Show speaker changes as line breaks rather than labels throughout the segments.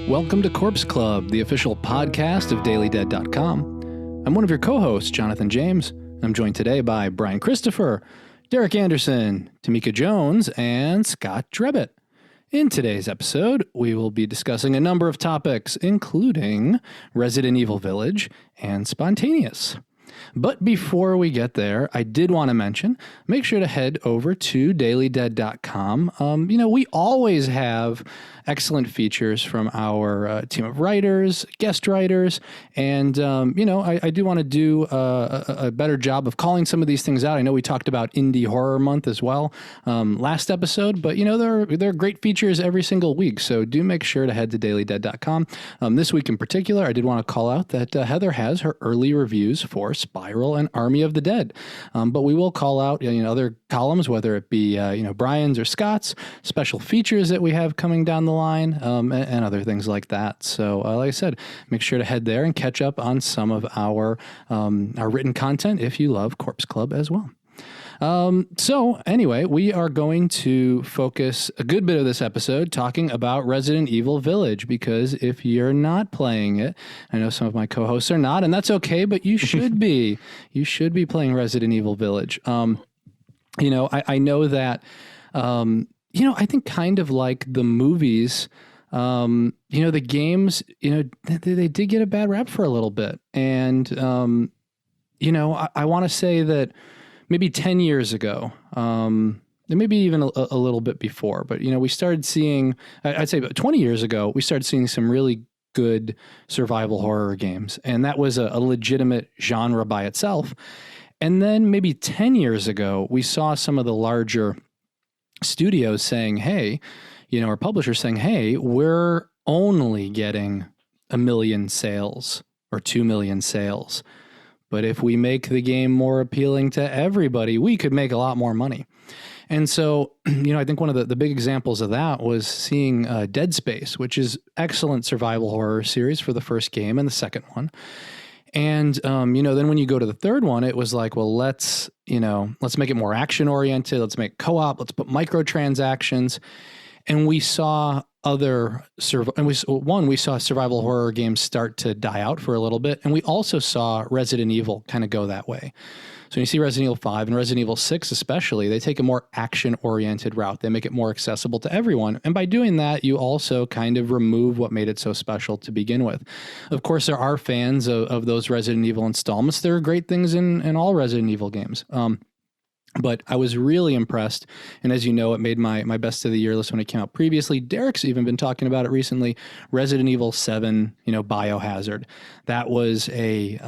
Welcome to Corpse Club, the official podcast of DailyDead.com. I'm one of your co-hosts, Jonathan James. I'm joined today by Bryan Christopher, Derek Anderson, Tamika Jones, and Scott Drebit. In today's episode, we will be discussing a number of topics, including Resident Evil Village and Spontaneous. But before we get there, I did want to mention, make sure to head over to DailyDead.com. We always have excellent features from our team of writers, guest writers, and, I do want to do a better job of calling some of these things out. I know we talked about Indie Horror Month as well last episode, but, there are great features every single week, so do make sure to head to DailyDead.com. This week in particular, I did want to call out that Heather has her early reviews for Spiral and Army of the Dead, but we will call out other columns, whether it be Bryan's or Scott's, special features that we have coming down the line, and other things like that. So like I said, make sure to head there and catch up on some of our written content if you love Corpse Club as well. So anyway, we are going to focus a good bit of this episode talking about Resident Evil Village, because if you're not playing it, I know some of my co-hosts are not, and that's okay, but you should be. You should be playing Resident Evil Village. I know that, I think kind of like the movies, the games, they did get a bad rap for a little bit. And, I want to say that maybe 10 years ago, and maybe even a little bit before, but, we started seeing, I'd say about 20 years ago, we started seeing some really good survival horror games. And that was a legitimate genre by itself. And then maybe 10 years ago, we saw some of the larger studios saying, hey, or publishers saying, hey, we're only getting 1 million sales or 2 million sales. But if we make the game more appealing to everybody, we could make a lot more money. And so, I think one of the big examples of that was seeing Dead Space, which is excellent survival horror series for the first game and the second one. And, then when you go to the third one, it was like, well, let's make it more action oriented. Let's make co-op. Let's put microtransactions. And we saw we saw survival horror games start to die out for a little bit. And we also saw Resident Evil kind of go that way. So when you see Resident Evil 5 and Resident Evil 6 especially, they take a more action-oriented route. They make it more accessible to everyone. And by doing that, you also kind of remove what made it so special to begin with. Of course, there are fans of those Resident Evil installments. There are great things in all Resident Evil games. But I was really impressed. And as you know, it made my best of the year list when it came out previously. Derek's even been talking about it recently. Resident Evil 7, Biohazard. That was a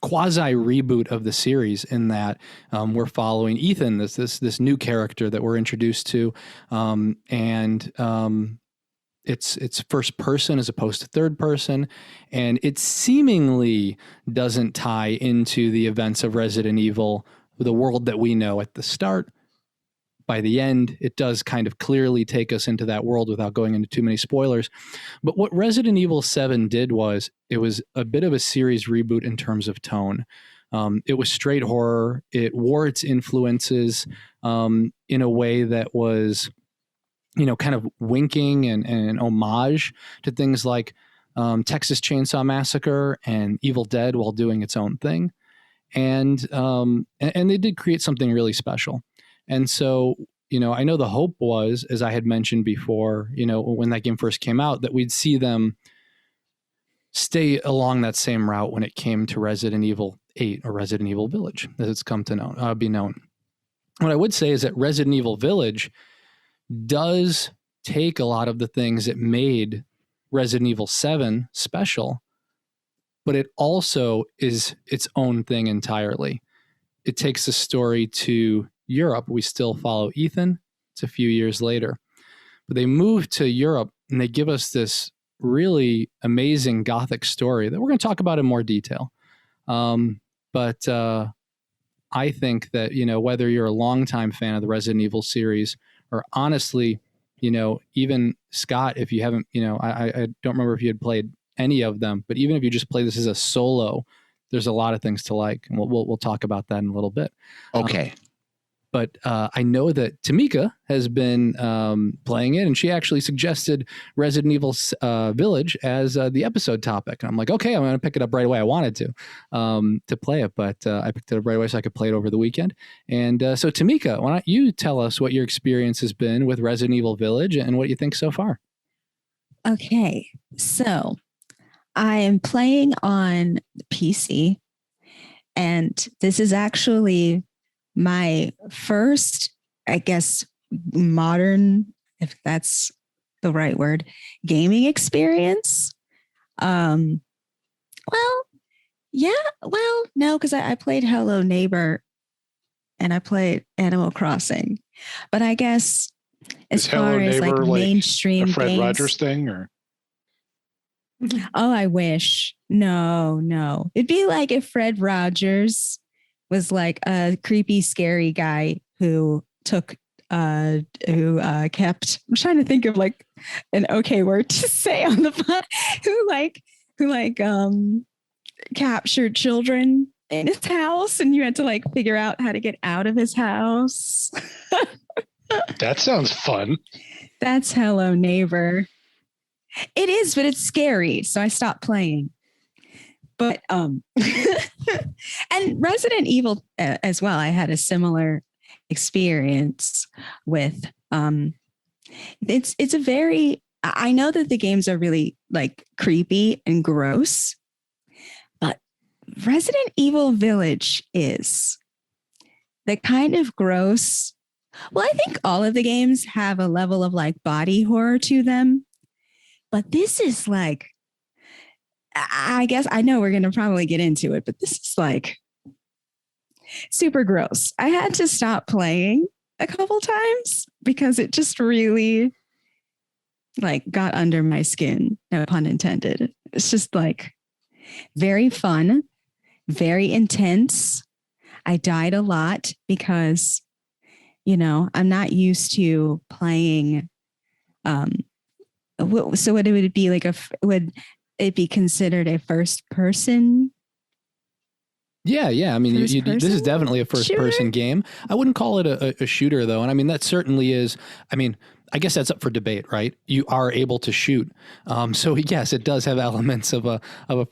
quasi reboot of the series in that we're following Ethan, this new character that we're introduced to, and it's first person as opposed to third person, and it seemingly doesn't tie into the events of Resident Evil, the world that we know at the start. By the end, it does kind of clearly take us into that world without going into too many spoilers. But what Resident Evil 7 did was, it was a bit of a series reboot in terms of tone. It was straight horror. It wore its influences in a way that was, kind of winking and homage to things like Texas Chainsaw Massacre and Evil Dead while doing its own thing. And they did create something really special. And so, I know the hope was, as I had mentioned before, when that game first came out, that we'd see them stay along that same route when it came to Resident Evil 8 or Resident Evil Village, as it's come to be known. What I would say is that Resident Evil Village does take a lot of the things that made Resident Evil 7 special, but it also is its own thing entirely. It takes the story to Europe. We still follow Ethan. It's a few years later. But they move to Europe and they give us this really amazing gothic story that we're going to talk about in more detail. But I think that, whether you're a longtime fan of the Resident Evil series, or honestly, even Scott, if you haven't, I don't remember if you had played any of them, but even if you just play this as a solo, there's a lot of things to like, and we'll talk about that in a little bit.
Okay.
But I know that Tamika has been playing it, and she actually suggested Resident Evil Village as the episode topic. And I'm like, okay, I'm going to pick it up right away. I wanted to play it, but I picked it up right away so I could play it over the weekend. And so, Tamika, why don't you tell us what your experience has been with Resident Evil Village and what you think so far?
Okay, so I am playing on PC, and this is actually my first, I guess, modern, if that's the right word, gaming experience. Well, yeah, well, no, because I played Hello Neighbor and I played Animal Crossing, but I guess as far as like mainstream
a Fred
games,
Rogers thing, or
oh, I wish. No, it'd be like if Fred Rogers was like a creepy, scary guy who took who kept, I'm trying to think of like an okay word to say on the phone, who captured children in his house, and you had to like figure out how to get out of his house.
That sounds fun.
That's Hello Neighbor. It is, but it's scary, so I stopped playing. But and Resident Evil as well, I had a similar experience with. It's a very, I know that the games are really like creepy and gross, but Resident Evil Village is the kind of gross. Well, I think all of the games have a level of like body horror to them, but this is like, I guess I know we're going to probably get into it, but this is like super gross. I had to stop playing a couple times because it just really like got under my skin. No pun intended. It's just like very fun, very intense. I died a lot because, you know, I'm not used to playing. So what it would be like would it be considered a first person?
Yeah. I mean, this is definitely a first person game. I wouldn't call it a shooter, though. And I mean, that certainly is. I mean, I guess that's up for debate, right? You are able to shoot. So yes, it does have elements of a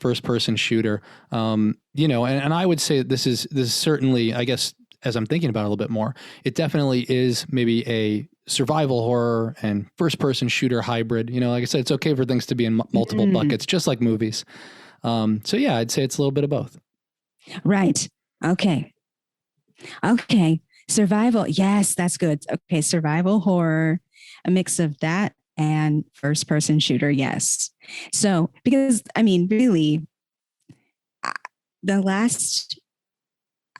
first person shooter. You know, and I would say that this is certainly, I guess, as I'm thinking about it a little bit more, it definitely is maybe a survival horror and first person shooter hybrid. You know, like I said, it's okay for things to be in multiple buckets, just like movies. So yeah, I'd say it's a little bit of both.
Right. Okay. Survival. Yes, that's good. Okay. Survival horror, a mix of that and first person shooter. Yes. So, because I mean, really, the last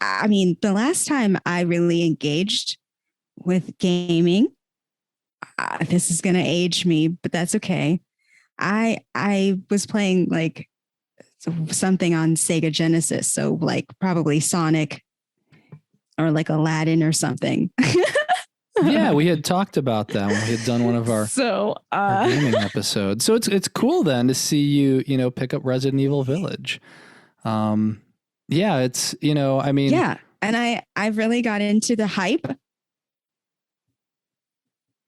time I really engaged with gaming, this is going to age me, but that's okay. I was playing like something on Sega Genesis. So like probably Sonic or like Aladdin or something.
Yeah, we had talked about that when we had done one of our gaming episodes. So it's cool then to see you pick up Resident Evil Village. Yeah, it's, I mean.
Yeah, and I really got into the hype.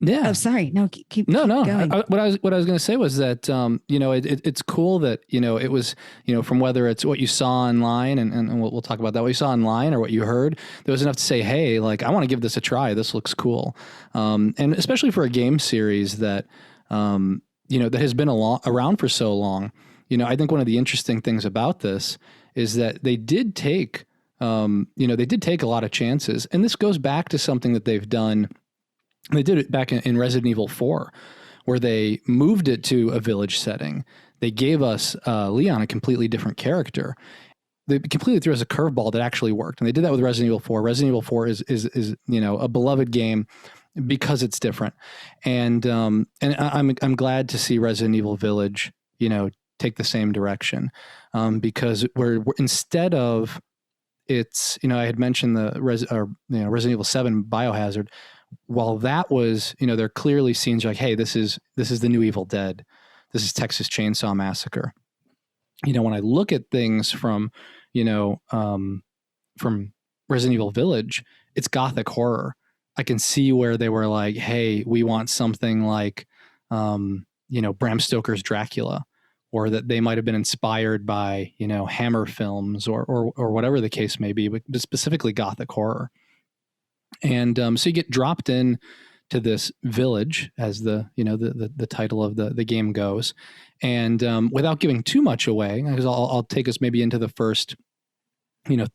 Yeah.
Oh, sorry. No, keep
going. What I was going to say was that, it's cool that, it was, from whether it's what you saw online and we'll talk about that, what you saw online or what you heard, there was enough to say, hey, like, I want to give this a try. This looks cool. And especially for a game series that, that has been around for so long, I think one of the interesting things about this is that they did take a lot of chances. And this goes back to something that they've done. They did it back in Resident Evil 4, where they moved it to a village setting. They gave us Leon a completely different character. They completely threw us a curveball that actually worked. And they did that with Resident Evil 4. Resident Evil 4 is a beloved game because it's different. And I'm glad to see Resident Evil Village, take the same direction. Because we're instead of it's, I had mentioned the Resident Evil 7 Biohazard. While that was, there are clearly scenes like, hey, this is the new Evil Dead. This is Texas Chainsaw Massacre. When I look at things from Resident Evil Village, it's gothic horror. I can see where they were like, hey, we want something like, Bram Stoker's Dracula, or that they might have been inspired by, Hammer films or whatever the case may be, but specifically gothic horror. And so you get dropped in to this village, as the title of the game goes. And without giving too much away, because I'll take us maybe into the first,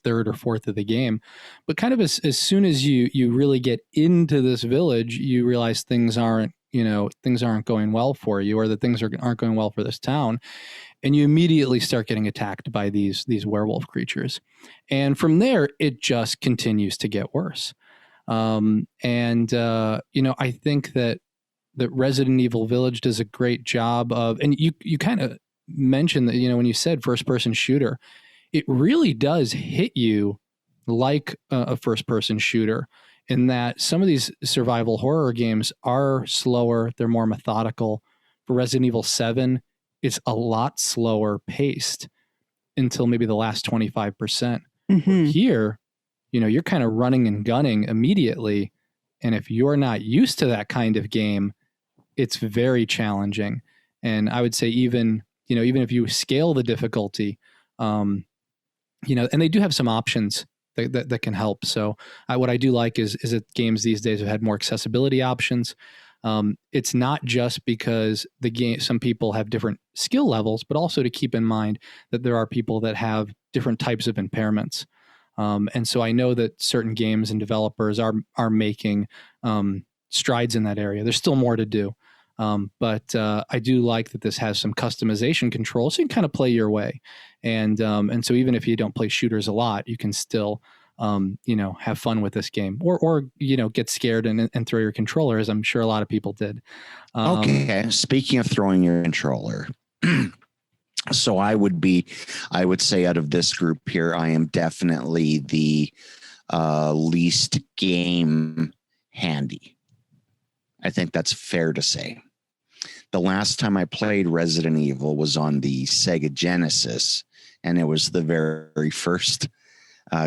third or fourth of the game, but kind of as soon as you really get into this village, you realize things aren't going well for you, or that things aren't going well for this town. And you immediately start getting attacked by these werewolf creatures. And from there, it just continues to get worse. I think that Resident Evil Village does a great job of, and you kind of mentioned that, when you said first person shooter, it really does hit you like a first person shooter, in that some of these survival horror games are slower. They're more methodical. For Resident Evil 7, it's a lot slower paced until maybe the last 25%.
Mm-hmm.
Here, you're kind of running and gunning immediately. And if you're not used to that kind of game, it's very challenging. And I would say even if you scale the difficulty, and they do have some options that can help. So what I do like is that games these days have had more accessibility options. It's not just because some people have different skill levels, but also to keep in mind that there are people that have different types of impairments. And so I know that certain games and developers are making strides in that area. There's still more to do. But I do like that this has some customization control, so you can kind of play your way. And so even if you don't play shooters a lot, you can still, have fun with this game, or get scared and throw your controller, as I'm sure a lot of people did.
Okay. Speaking of throwing your controller, so I would say out of this group here, I am definitely the least game handy. I think that's fair to say. The last time I played Resident Evil was on the Sega Genesis, and it was the very first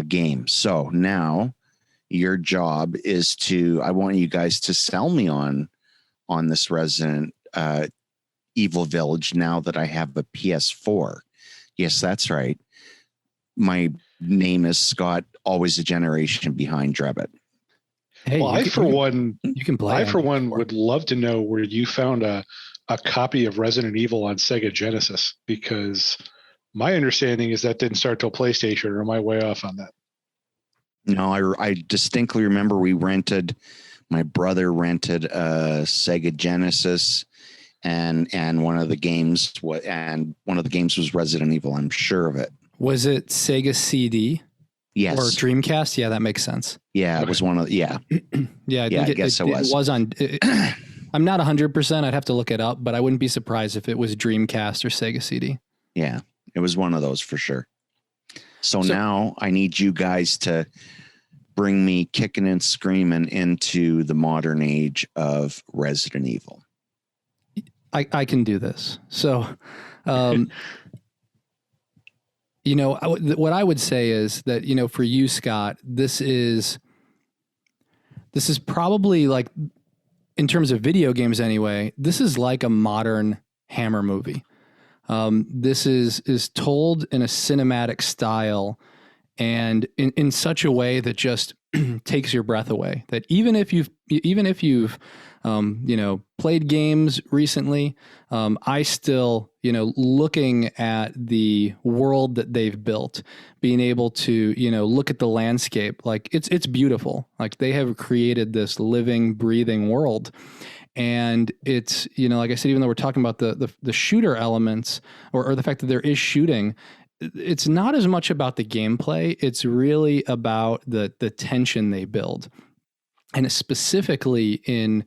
game. So now your job is I want you guys to sell me on this Resident Evil Village now that I have a PS4. Yes, that's right. My name is Scott, always a generation behind Drebit.
Hey,
well,
you can play.
I for one would love to know where you found a copy of Resident Evil on Sega Genesis, because my understanding is that didn't start till PlayStation. Or am I way off on that?
No, I distinctly remember my brother rented a Sega Genesis, and one of the games was Resident Evil. I'm sure of it.
Was it Sega CD?
Yes.
Or Dreamcast? Yeah, that makes sense.
Yeah, it was one of
yeah. I guess it was. It was on. I'm not 100%. I'd have to look it up, but I wouldn't be surprised if it was Dreamcast or Sega CD.
Yeah, it was one of those for sure. So now I need you guys to bring me kicking and screaming into the modern age of Resident Evil.
I can do this. So, what I would say is that, for you, Scott, this is probably like, in terms of video games anyway, this is like a modern Hammer movie. This is told in a cinematic style and in such a way that just takes your breath away. That even if you've played games recently, I still, looking at the world that they've built, being able to, look at the landscape, like it's beautiful. Like they have created this living, breathing world. And it's, like I said, even though we're talking about the shooter elements or the fact that there is shooting, it's not as much about the gameplay. It's really about the tension they build. And it's specifically in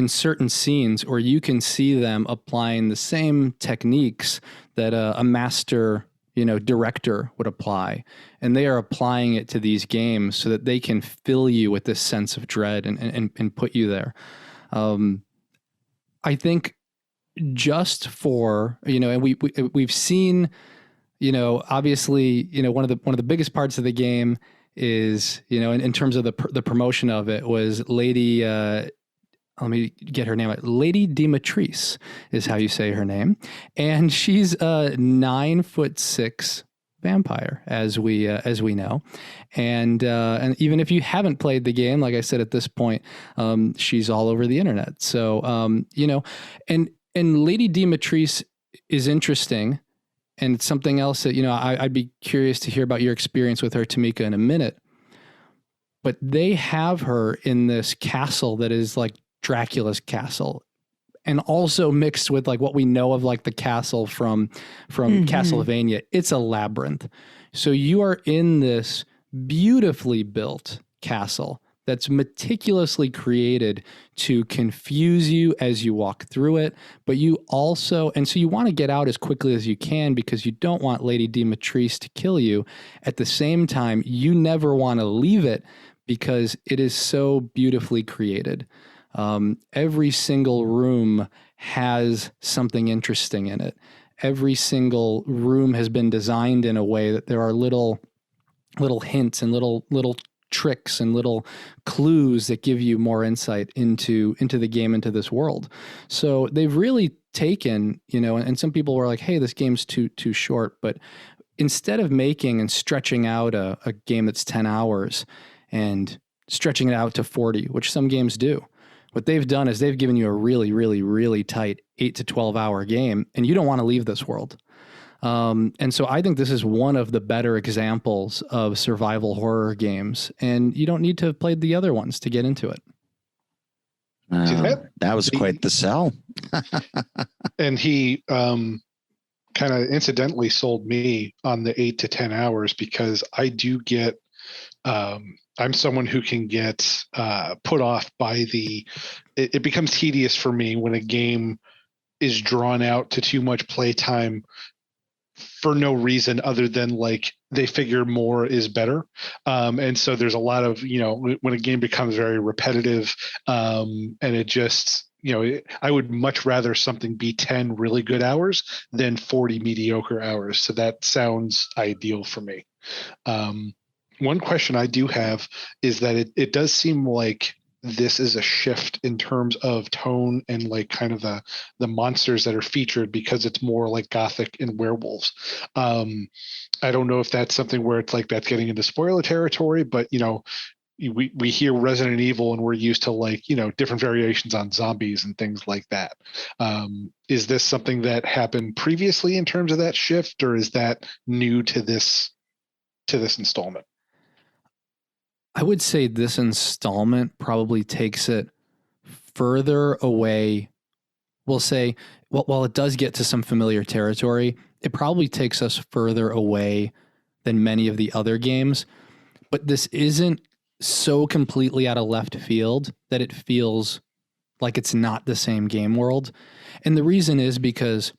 certain scenes where you can see them applying the same techniques that a master, director would apply. And they are applying it to these games so that they can fill you with this sense of dread and put you there. I think just for, and we've seen, obviously, one of the biggest parts of the game is, in terms of the promotion of it, was Lady, let me get her name. Lady Dimitris is how you say her name. And she's a 9'6" vampire, as we know. And even if you haven't played the game, like I said, at this point, she's all over the internet. So, and Lady Dimitris is interesting. And it's something else that, I'd be curious to hear about your experience with her, Tamika, in a minute. But they have her in this castle that is like Dracula's castle, and also mixed with like what we know of like the castle from Castlevania. It's a labyrinth. So you are in this beautifully built castle that's meticulously created to confuse you as you walk through it. But you also, and so you want to get out as quickly as you can because you don't want Lady Dimitris to kill you. At the same time, you never want to leave it because it is so beautifully created. Every single room has something interesting in it. Every single room has been designed in a way that there are little hints and little tricks and little clues that give you more insight into the game, into this world. So they've really taken, and some people were like, hey, this game's too short. But instead of making and stretching out a game that's 10 hours and stretching it out to 40, which some games do, what they've done is they've given you a really, really, really tight 8 to 12 hour game, and you don't want to leave this world. And so I think this is one of the better examples of survival horror games, and you don't need to have played the other ones to get into it.
That was quite the sell.
And he kind of incidentally sold me on the 8 to 10 hours because I do get, I'm someone who can get put off by it becomes tedious for me when a game is drawn out to too much playtime for no reason other than like they figure more is better. And so there's a lot of, when a game becomes very repetitive and it just, I would much rather something be 10 really good hours than 40 mediocre hours. So that sounds ideal for me. One question I do have is that it does seem like this is a shift in terms of tone and like kind of the monsters that are featured because it's more like gothic and werewolves. I don't know if that's something where it's like that's getting into spoiler territory, but we hear Resident Evil and we're used to like, different variations on zombies and things like that. Is this something that happened previously in terms of that shift, or is that new to this installment?
I would say this installment probably takes it further away. We'll say, while it does get to some familiar territory, it probably takes us further away than many of the other games. But this isn't so completely out of left field that it feels like it's not the same game world. And the reason is because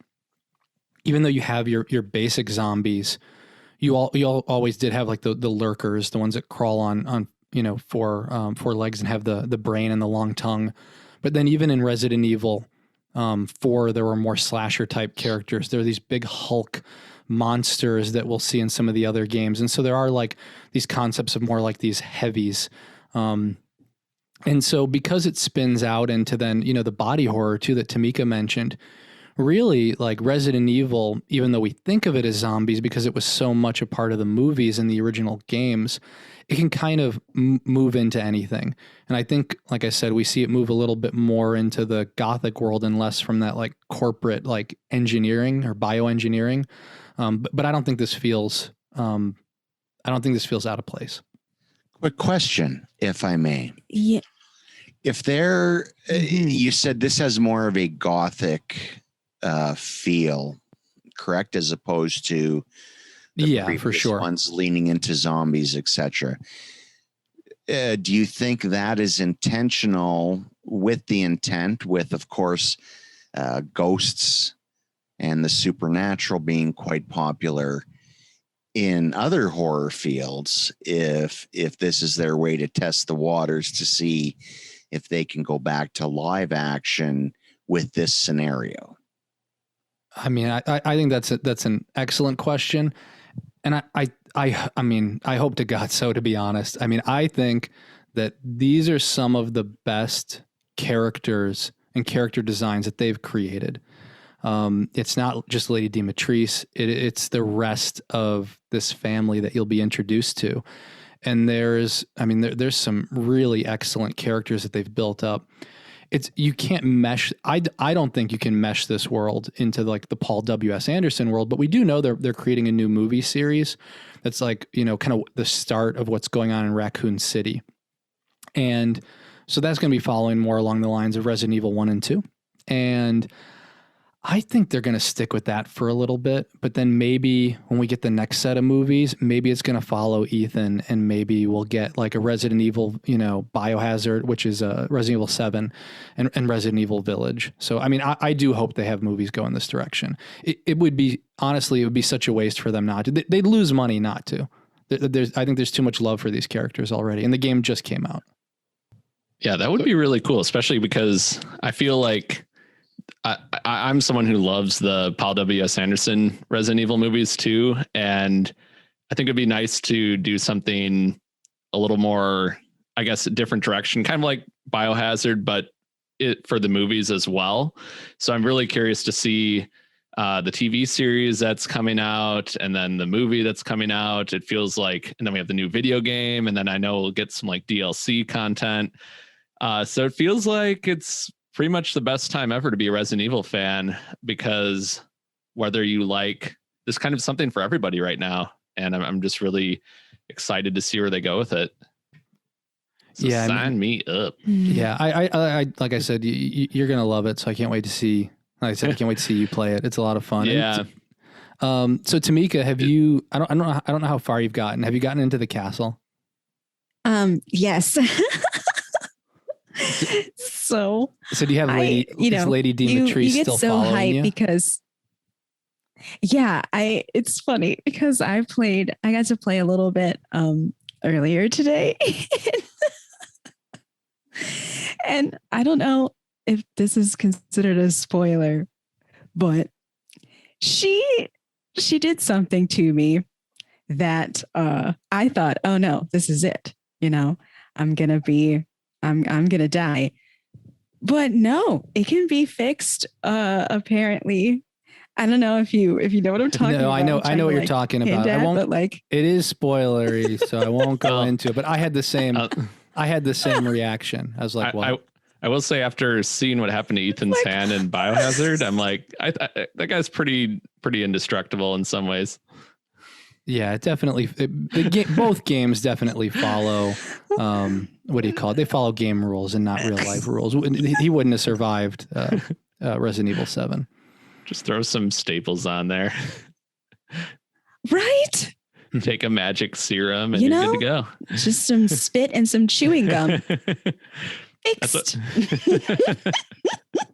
even though you have your basic zombies, you all always did have like the lurkers, the ones that crawl on four legs and have the brain and the long tongue. But then even in Resident Evil 4, there were more slasher type characters. There are these big Hulk monsters that we'll see in some of the other games. And so there are like these concepts of more like these heavies. And so because it spins out into then, the body horror too that Tamika mentioned, really like Resident Evil, even though we think of it as zombies because it was so much a part of the movies and the original games, it can kind of move into anything. And I think, like I said, we see it move a little bit more into the gothic world and less from that like corporate like engineering or bioengineering. But I don't think this feels out of place.
Quick question, if I may.
Yeah.
If there, you said this has more of a gothic feel, correct, as opposed to the
for sure
ones leaning into zombies, etc. Do you think that is intentional with the intent, with of course ghosts and the supernatural being quite popular in other horror fields? If this is their way to test the waters to see if they can go back to live action with this scenario? I
mean, I think that's an excellent question. And I mean, I hope to God so, to be honest. I mean, I think that these are some of the best characters and character designs that they've created. It's not just Lady Dimitrescu. It's the rest of this family that you'll be introduced to. And there's some really excellent characters that they've built up. You can't mesh. I don't think you can mesh this world into like the Paul W.S. Anderson world, but we do know they're creating a new movie series that's like, kind of the start of what's going on in Raccoon City. And so that's going to be following more along the lines of Resident Evil 1 and 2. And I think they're going to stick with that for a little bit, but then maybe when we get the next set of movies, maybe it's going to follow Ethan, and maybe we'll get like a Resident Evil, Biohazard, which is Resident Evil 7 and Resident Evil Village. So, I mean, I do hope they have movies go in this direction. It would be, honestly, it would be such a waste for them not to. They'd lose money not to. I think there's too much love for these characters already, and the game just came out.
Yeah, that would be really cool, especially because I feel like I'm someone who loves the Paul W.S. Anderson Resident Evil movies too. And I think it'd be nice to do something a little more, I guess, a different direction, kind of like Biohazard, but for the movies as well. So I'm really curious to see the TV series that's coming out, and then the movie that's coming out. It feels like, and then we have the new video game, and then I know we'll get some like DLC content. So it feels like it's pretty much the best time ever to be a Resident Evil fan, because whether you like, there's kind of something for everybody right now. And I'm just really excited to see where they go with it. So
yeah.
Sign me up.
Yeah. I like I said, you're going to love it. So I can't wait to see, like I said, I can't wait to see you play it. It's a lot of fun.
Yeah.
So Tamika, have you, I don't know how far you've gotten. Have you gotten into the castle?
Yes. So
do you have Lady Dimitrescu
you get
still
so
following
hyped
you?
Because it's funny because I got to play a little bit earlier today. And I don't know if this is considered a spoiler, but she did something to me that I thought, oh no, this is it. I'm going to die. But no, it can be fixed. Apparently. I don't know if you know what I'm talking about.
No, I know what you're talking about. I won't,
but like,
it is spoilery, so I won't go into it, but I had the same reaction. I was like, what?
I will say, after seeing what happened to Ethan's hand in Biohazard, I'm like, that guy's pretty indestructible in some ways.
Yeah, it definitely. Both games definitely follow. What do you call it? They follow game rules and not real life rules. He wouldn't have survived Resident Evil 7.
Just throw some staples on there.
Right?
Take a magic serum and you're good to go.
Just some spit and some chewing gum. Fixed.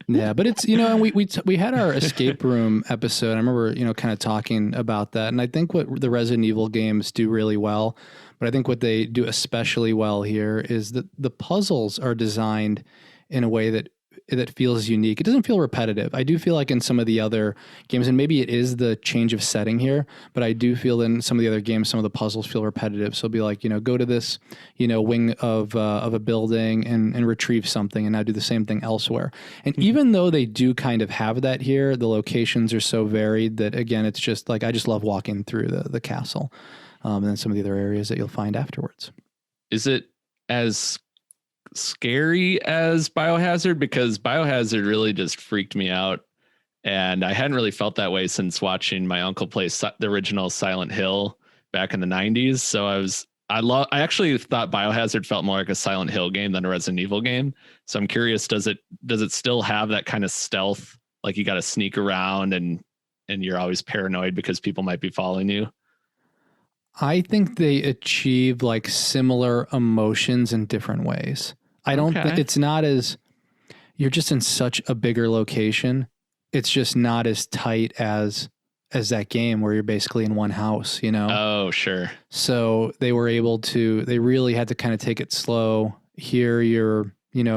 Yeah, but it's, and we had our escape room episode. I remember, kind of talking about that. And I think what the Resident Evil games do really well, but I think what they do especially well here is that the puzzles are designed in a way that feels unique. It doesn't feel repetitive. I do feel like in some of the other games, and maybe it is the change of setting here, but I do feel in some of the other games, some of the puzzles feel repetitive. So it'll be like, go to this, wing of a building and retrieve something, and now do the same thing elsewhere. And even though they do kind of have that here, the locations are so varied that, again, it's just like, I just love walking through the castle, and then some of the other areas that you'll find afterwards.
Is it as scary as Biohazard? Because Biohazard really just freaked me out, and I hadn't really felt that way since watching my uncle play the original Silent Hill back in the 90s. So I actually thought Biohazard felt more like a Silent Hill game than a Resident Evil game. So I'm curious, does it still have that kind of stealth, like you got to sneak around and you're always paranoid because people might be following you?
I think they achieve like similar emotions in different ways. I don't think it's not as, you're just in such a bigger location. It's just not as tight as that game where you're basically in one house, Oh,
sure.
So they really had to kind of take it slow. Here you're in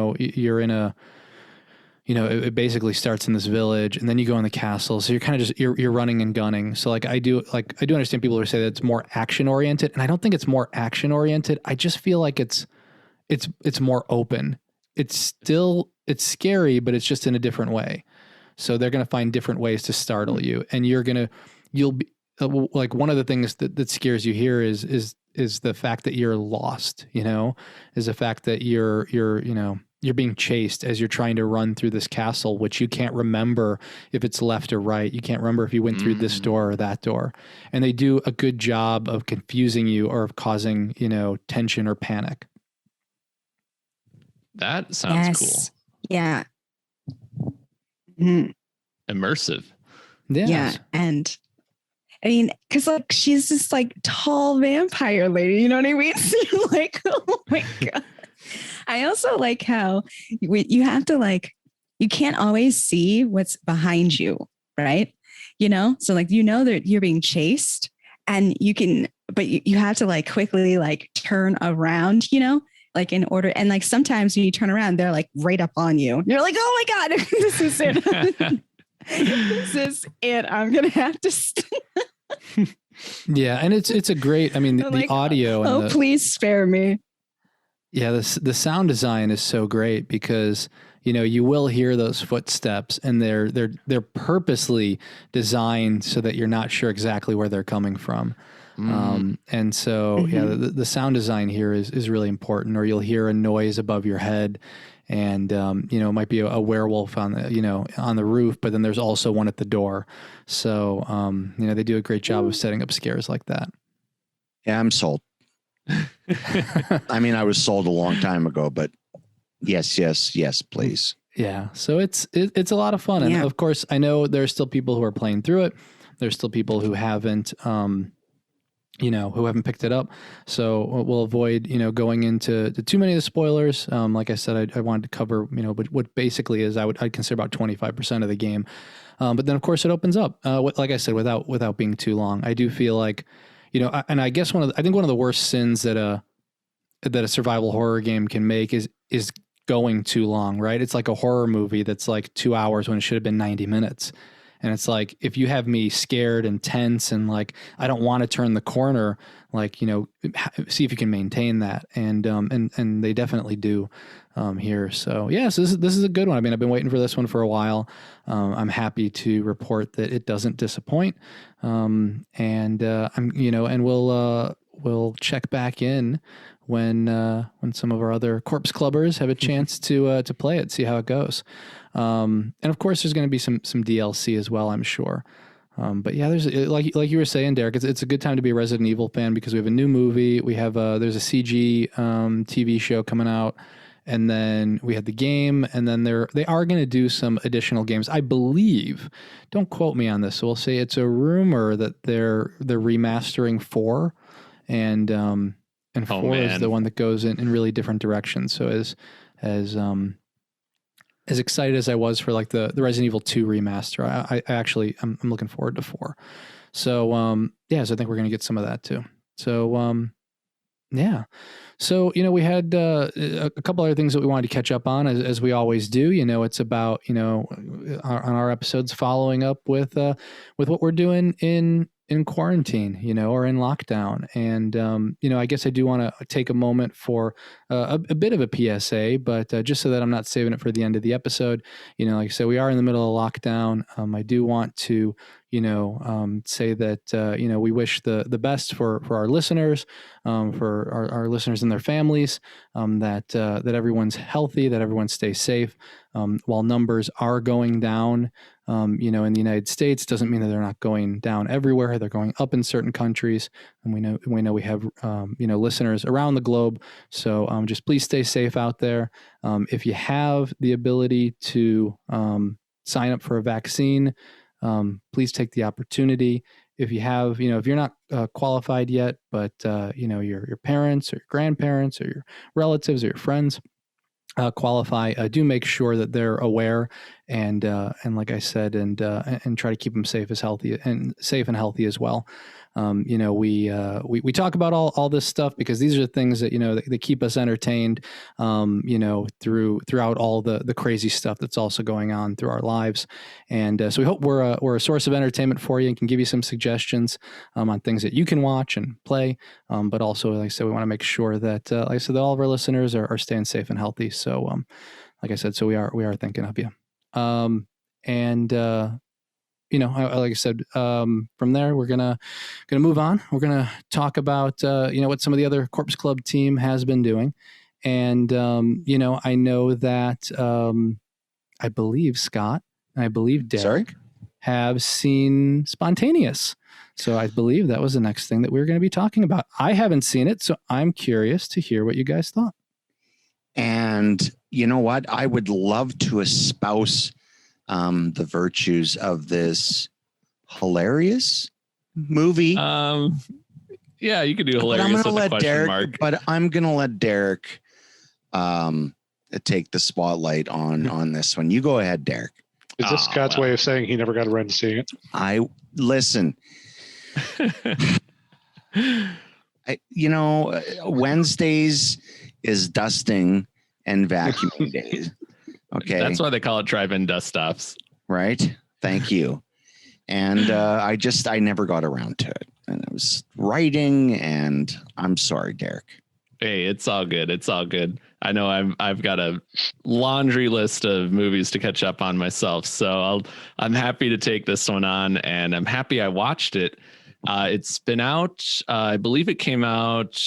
it basically starts in this village and then you go in the castle. So you're kind of just, you're running and gunning. So I do understand people who say that it's more action oriented, and I don't think it's more action oriented. I just feel like it's more open. It's scary, but it's just in a different way. So they're going to find different ways to startle you, and you'll be like, one of the things that scares you here is the fact that you're lost, is the fact that you're being chased as you're trying to run through this castle, which you can't remember if it's left or right. You can't remember if you went through this door or that door. And they do a good job of confusing you or of causing, tension or panic.
That sounds cool.
Yeah.
Immersive.
Yes.
Yeah. And I mean, because she's this tall vampire lady, you know what I mean? So you're like, oh my God. I also like how you have to you can't always see what's behind you, right? So that you're being chased, and but you have to quickly turn around, in order. And sometimes when you turn around, they're right up on you. You're like, oh my God, this is it. This is it. I'm going to have to.
Yeah. And it's a great, I mean, the audio.
And please spare me.
Yeah, the sound design is so great because you will hear those footsteps, and they're purposely designed so that you're not sure exactly where they're coming from. And so the sound design here is really important. Or you'll hear a noise above your head, and it might be a werewolf on the roof, but then there's also one at the door. So they do a great job of setting up scares like that.
Yeah, I'm sold. I mean, I was sold a long time ago, but yes, please.
Yeah. So it's a lot of fun. And of course, I know there's still people who are playing through it. There's still people who haven't, who haven't picked it up. So we'll avoid, going into too many of the spoilers. Like I said, I wanted to cover, but what basically is I'd consider about 25% of the game. But then of course it opens up, like I said, without being too long. I do feel like, and I guess I think one of the worst sins that a survival horror game can make is going too long, right? It's like a horror movie that's 2 hours when it should have been 90 minutes. And it's if you have me scared and tense and I don't want to turn the corner, see if you can maintain that. And they definitely do here. So yes, this is a good one. I mean, I've been waiting for this one for a while. I'm happy to report that it doesn't disappoint. And we'll check back in when some of our other corpse clubbers have a chance to play it, see how it goes. And of course there's going to be some DLC as well, I'm sure. But yeah, there's like you were saying, Derek, it's a good time to be a Resident Evil fan because we have a new movie. We have there's a CG TV show coming out, and then we had the game, and then they are going to do some additional games, I believe. Don't quote me on this. So we'll say it's a rumor that they're remastering 4, and 4 is the one that goes in really different directions. So as excited as I was for the Resident Evil 2 remaster, I actually I'm looking forward to 4. So so I think we're going to get some of that too. So yeah. So we had a couple other things that we wanted to catch up on, as we always do. It's about on our episodes following up with what we're doing in quarantine, or in lockdown. And, I guess I do want to take a moment for a bit of a PSA, but just so that I'm not saving it for the end of the episode, like I said, we are in the middle of lockdown. I do want to, say that, we wish the best for our listeners, for our listeners and their families, that everyone's healthy, that everyone stays safe. While numbers are going down, in the United States, doesn't mean that they're not going down everywhere. They're going up in certain countries, and we know we have listeners around the globe. So just please stay safe out there. If you have the ability to sign up for a vaccine, please take the opportunity. If you have, if you're not qualified yet, but your parents or your grandparents or your relatives or your friends qualify, do make sure that they're aware and like I said, and try to keep them safe and healthy as well. we talk about all this stuff because these are the things that, that keep us entertained, throughout all the crazy stuff that's also going on through our lives. And so we hope we're a source of entertainment for you and can give you some suggestions on things that you can watch and play. But also, like I said, we want to make sure that, like I said, that all of our listeners are staying safe and healthy. So, like I said, so we are thinking of you. Like I said, from there, we're gonna move on. We're gonna talk about what some of the other Corpse Club team has been doing, and I know that I believe Scott and I believe Derek have seen Spontaneous. So I believe that was the next thing that we were going to be talking about. I haven't seen it, so I'm curious to hear what you guys thought.
And you know what? I would love to espouse the virtues of this hilarious movie.
Yeah, you could do hilarious with a question mark.
But I'm going to let Derek take the spotlight on this one. You go ahead, Derek.
Is this Scott's way of saying he never got around to seeing it?
Listen. Wednesdays is dusting and vacuuming days. Okay.
That's why they call it drive-in dust offs.
Right. Thank you. And I never got around to it. And it was writing, and I'm sorry, Derek.
Hey, it's all good. It's all good. I know I've got a laundry list of movies to catch up on myself. So I'm happy to take this one on, and I'm happy I watched it. It's been out. I believe it came out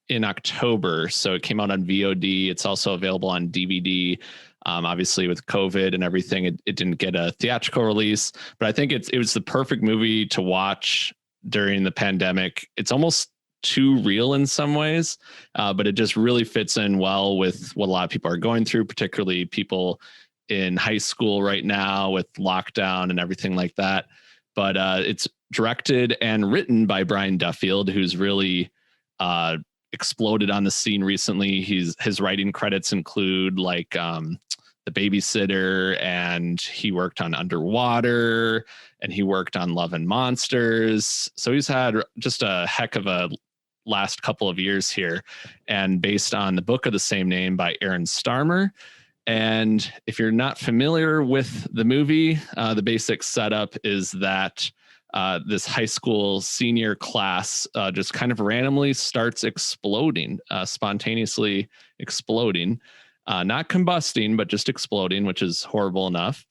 in October. So it came out on VOD. It's also available on DVD. Obviously with COVID and everything, it didn't get a theatrical release, but I think it was the perfect movie to watch during the pandemic. It's almost too real in some ways, but it just really fits in well with what a lot of people are going through, particularly people in high school right now with lockdown and everything like that. But it's directed and written by Brian Duffield, who's really exploded on the scene recently. His writing credits include like The Babysitter, and he worked on Underwater, and he worked on Love and Monsters. So he's had just a heck of a last couple of years here, and based on the book of the same name by Aaron Starmer. And if you're not familiar with the movie, the basic setup is that this high school senior class just kind of randomly starts exploding, spontaneously exploding, not combusting, but just exploding, which is horrible enough.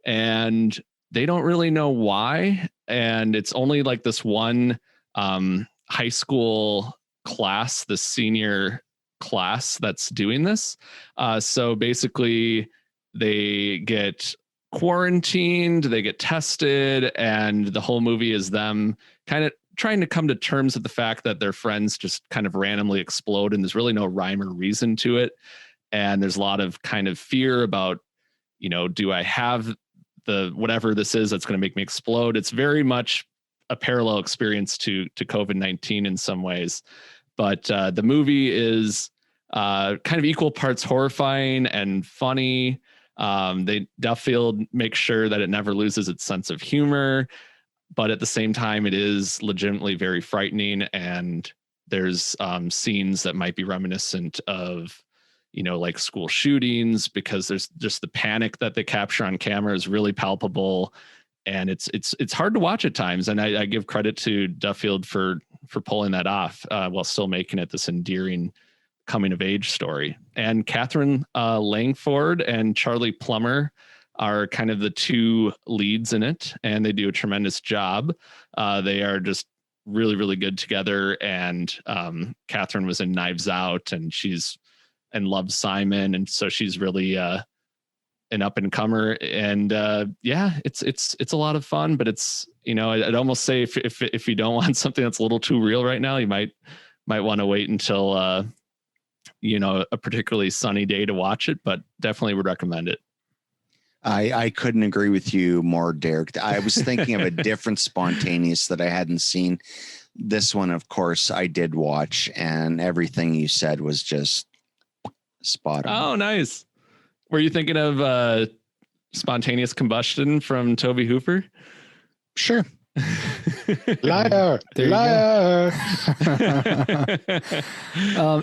And they don't really know why. And it's only like this one high school class, the senior class, that's doing this. So basically they get quarantined, they get tested, and the whole movie is them kind of trying to come to terms with the fact that their friends just kind of randomly explode, and there's really no rhyme or reason to it. And there's a lot of kind of fear about, do I have the whatever this is that's going to make me explode? It's very much a parallel experience to COVID-19 in some ways. But the movie is kind of equal parts horrifying and funny. Duffield makes sure that it never loses its sense of humor, but at the same time, it is legitimately very frightening. And there's scenes that might be reminiscent of, like school shootings, because there's just the panic that they capture on camera is really palpable. And it's hard to watch at times. And I give credit to Duffield for pulling that off while still making it this endearing coming of age story. And Catherine Langford and Charlie Plummer are kind of the two leads in it, and they do a tremendous job. They are just really, really good together. And Catherine was in Knives Out, and loves Simon, and so she's really an up and comer. And it's a lot of fun. But it's I'd almost say if you don't want something that's a little too real right now, you might want to wait until a particularly sunny day to watch it, but definitely would recommend it.
I couldn't agree with you more, Derek. I was thinking of a different Spontaneous that I hadn't seen. This one, of course, I did watch, and everything you said was just spot on.
Oh, nice. Were you thinking of Spontaneous Combustion from Tobe Hooper?
Sure.
Liar,
There you
liar.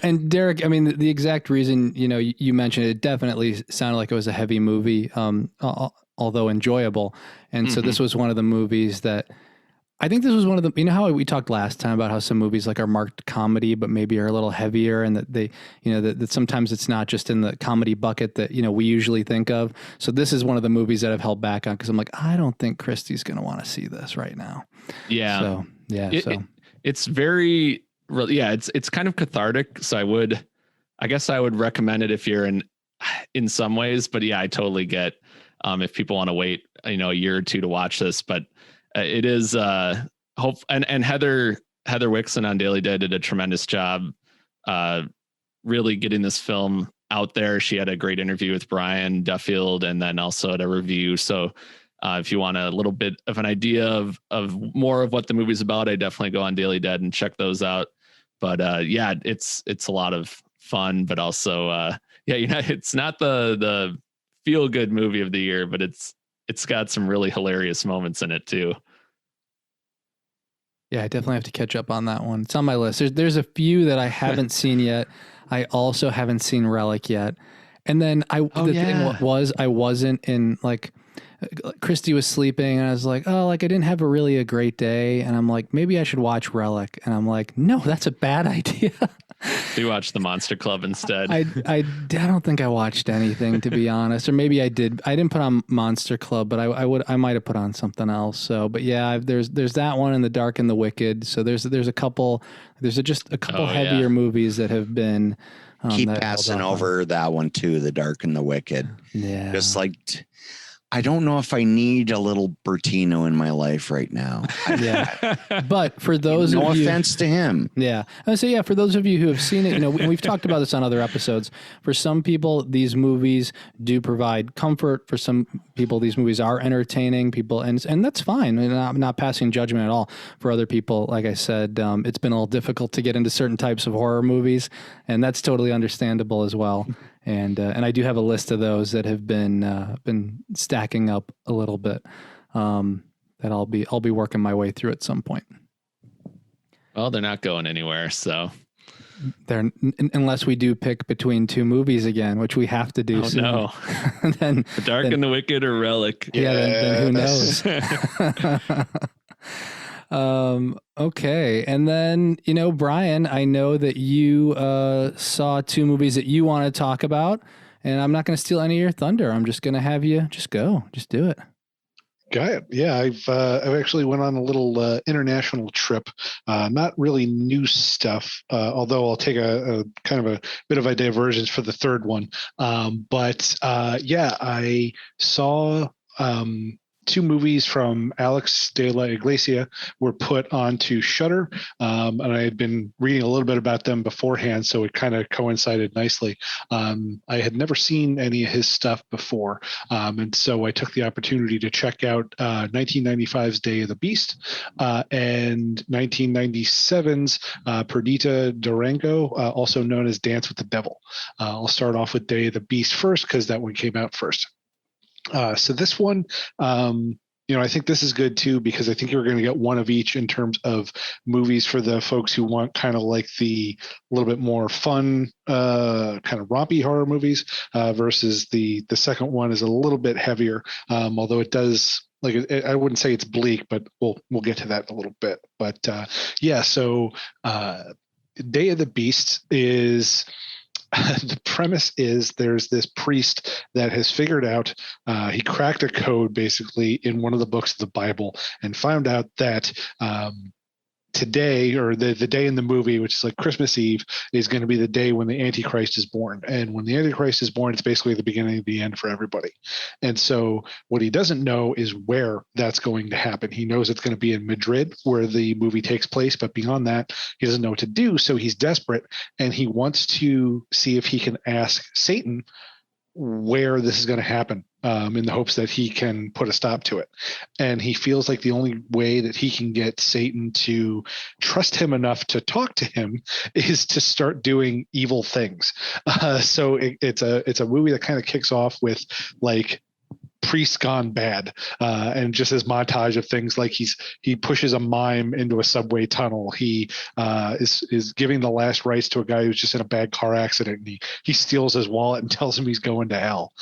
And Derek, I mean, the exact reason, you mentioned it definitely sounded like it was a heavy movie, although enjoyable. And so this was one of the movies that I think this was one of the, how we talked last time about how some movies like are marked comedy, but maybe are a little heavier, and that they, that sometimes it's not just in the comedy bucket that, we usually think of. So this is one of the movies that I've held back on because I'm like, I don't think Christy's going to want to see this right now.
Yeah.
So, yeah.
It's very, it's kind of cathartic. So I guess I would recommend it if you're in some ways, but yeah, I totally get, if people want to wait, a year or two to watch this, but it is hope and Heather Wixson on Daily Dead did a tremendous job really getting this film out there. She had a great interview with Brian Duffield and then also at a review. So if you want a little bit of an idea of more of what the movie's about, I definitely go on Daily Dead and check those out. But yeah, it's a lot of fun, but also it's not the feel good movie of the year, but it's got some really hilarious moments in it too.
Yeah, I definitely have to catch up on that one. It's on my list. There's a few that I haven't seen yet. I also haven't seen Relic yet. And then thing was I wasn't in, like, Christy was sleeping and I was like, I didn't have a great day. And I'm like, maybe I should watch Relic. And I'm like, no, that's a bad idea.
You watched the Monster Club instead.
I don't think I watched anything, to be honest, or maybe I did. I didn't put on Monster Club, but I might have put on something else. So, but yeah, there's that one in The Dark and the Wicked. So there's a couple heavier movies that have been
keep passing over that one too, The Dark and the Wicked.
Yeah,
just like. I don't know if I need a little Bertino in my life right now.
Yeah. But for those
no
of you,
offense to him.
Yeah. I would say, for those of you who have seen it, we've talked about this on other episodes. For some people, these movies do provide comfort. For some people, these movies are entertaining people. And that's fine. I'm not passing judgment at all. For other people, like I said, it's been a little difficult to get into certain types of horror movies, and that's totally understandable as well. And I do have a list of those that have been stacking up a little bit that I'll be working my way through at some point.
Well, they're not going anywhere, so
they're unless we do pick between two movies again, which we have to do. Soon.
No.
Then
The Dark and the Wicked or Relic.
Yeah, then who knows? Okay. And then, Brian, I know that you saw two movies that you want to talk about, and I'm not going to steal any of your thunder. I'm just going to have you just do it.
Got it. Yeah, I've actually went on a little international trip. Not really new stuff, although I'll take a kind of a bit of a divergence for the third one. But I saw two movies from Álex de la Iglesia were put onto Shudder, and I had been reading a little bit about them beforehand, so it kind of coincided nicely. I had never seen any of his stuff before, and so I took the opportunity to check out 1995's Day of the Beast and 1997's Perdita Durango, also known as Dance with the Devil. I'll start off with Day of the Beast first because that one came out first. So this one, I think this is good too, because I think you're going to get one of each in terms of movies for the folks who want kind of like the little bit more fun, kind of rompy horror movies, versus the second one is a little bit heavier, although it does. Like, I wouldn't say it's bleak, but we'll get to that in a little bit. But so Day of the Beast is. The premise is there's this priest that has figured out, he cracked a code basically in one of the books of the Bible and found out that today, or the day in the movie, which is like Christmas Eve, is going to be the day when the Antichrist is born. And when the Antichrist is born, it's basically the beginning of the end for everybody. And so what he doesn't know is where that's going to happen. He knows it's going to be in Madrid, where the movie takes place, but beyond that, he doesn't know what to do. So he's desperate, and he wants to see if he can ask Satan where this is going to happen, in the hopes that he can put a stop to it. And he feels like the only way that he can get Satan to trust him enough to talk to him is to start doing evil things. So it's a movie that kind of kicks off with like priest gone bad, and just this montage of things like he pushes a mime into a subway tunnel. He is giving the last rites to a guy who's just in a bad car accident, and he steals his wallet and tells him he's going to hell.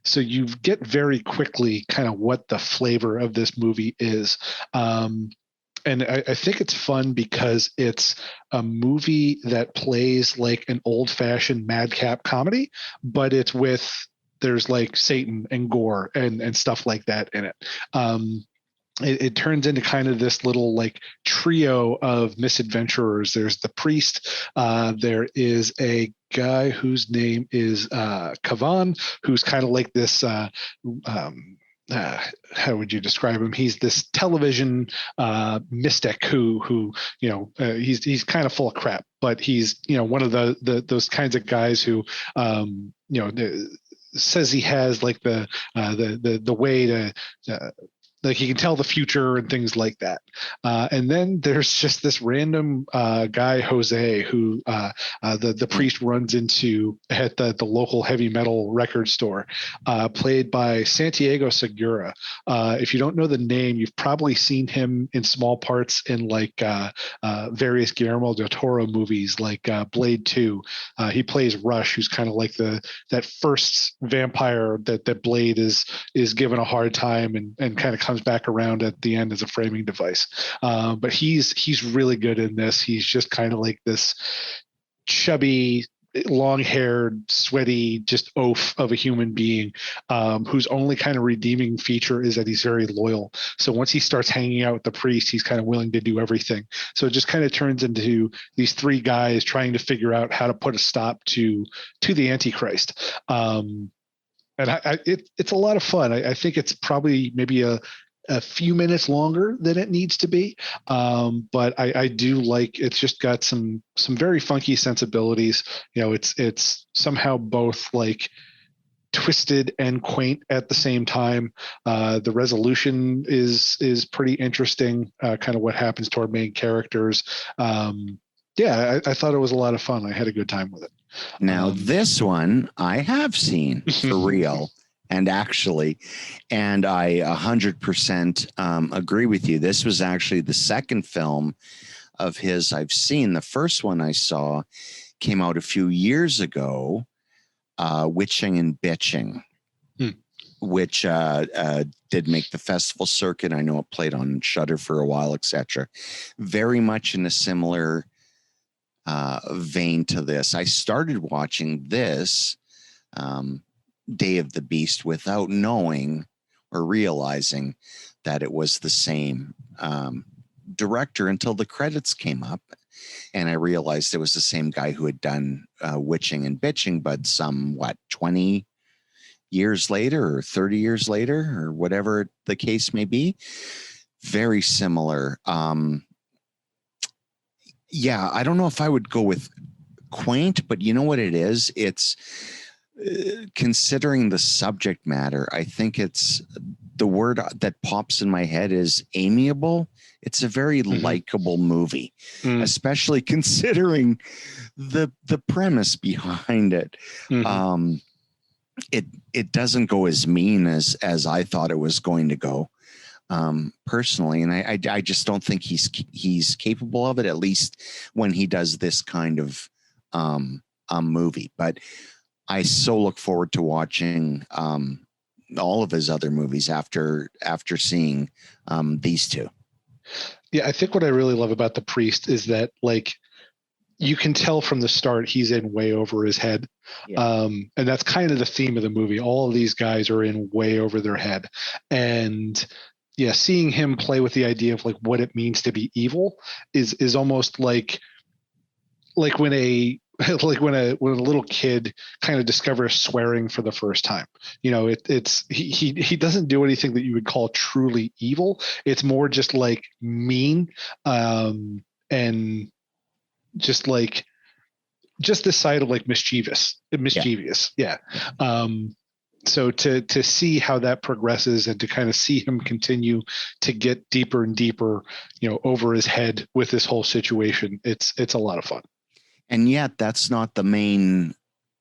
So you get very quickly kind of what the flavor of this movie is. And I think it's fun because it's a movie that plays like an old-fashioned madcap comedy, but there's like Satan and gore and stuff like that in it. It turns into kind of this little like trio of misadventurers. There's the priest. There is a guy whose name is Kavan, who's kind of like this. How would you describe him? He's this television mystic who he's kind of full of crap, but he's one of those kinds of guys who says he has like the way to like he can tell the future and things like that. And then there's just this random guy, Jose, who the priest runs into at the local heavy metal record store, played by Santiago Segura. If you don't know the name, you've probably seen him in small parts in like various Guillermo del Toro movies, like Blade 2. He plays Rush, who's kind of like that first vampire that Blade is given a hard time and kind of comes back around at the end as a framing device. But he's really good in this. He's just kind of like this chubby, long-haired, sweaty, just oaf of a human being, whose only kind of redeeming feature is that he's very loyal. So once he starts hanging out with the priest, he's kind of willing to do everything. So it just kind of turns into these three guys trying to figure out how to put a stop to the Antichrist. And it's a lot of fun. I think it's probably maybe a few minutes longer than it needs to be. But I do like, it's just got some very funky sensibilities. It's somehow both like twisted and quaint at the same time. The resolution is pretty interesting, kind of what happens to our main characters. I thought it was a lot of fun. I had a good time with it.
Now, this one I have seen for real. And actually, and I 100% agree with you. This was actually the second film of his I've seen. The first one I saw came out a few years ago, Witching and Bitching, which did make the festival circuit. I know it played on Shudder for a while, etc. Very much in a similar vein to this. I started watching this Day of the Beast without knowing or realizing that it was the same director until the credits came up, and I realized it was the same guy who had done Witching and Bitching, but 20 years later or 30 years later or whatever the case may be. Very similar. I don't know if I would go with quaint, but you know what it is? It's considering the subject matter, I think it's the word that pops in my head is amiable. It's a very likable movie, especially considering the premise behind it. It doesn't go as mean as I thought it was going to go, personally, and I just don't think he's capable of it, at least when he does this kind of movie. But I so look forward to watching all of his other movies after seeing these two.
Yeah, I think what I really love about The Priest is that, like, you can tell from the start he's in way over his head. Yeah. And that's kind of the theme of the movie. All of these guys are in way over their head. And yeah, seeing him play with the idea of like what it means to be evil is almost like when a little kid kind of discovers swearing for the first time. He doesn't do anything that you would call truly evil. It's more just like mean, and just this side of like mischievous. Yeah. So to see how that progresses and to kind of see him continue to get deeper and deeper, over his head with this whole situation, it's a lot of fun.
And yet that's not the main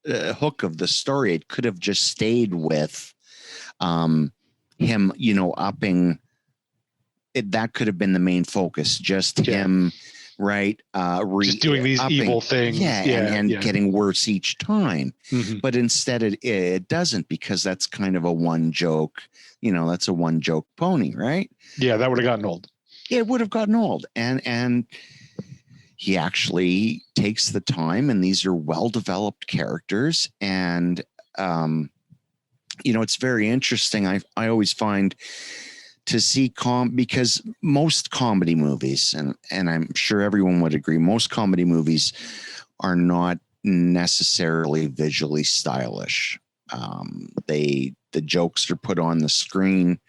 hook of the story. It could have just stayed with Him, upping it, that could have been the main focus, just him, right?
Just doing these evil things.
And getting worse each time.
Mm-hmm.
But instead it doesn't, because that's kind of a one joke, that's a one joke pony, right?
Yeah, that would have gotten old.
It would have gotten old. And he actually takes the time, and these are well-developed characters. And, it's very interesting. I always find to see because most comedy movies, and I'm sure everyone would agree, most comedy movies are not necessarily visually stylish. The jokes are put on the screen,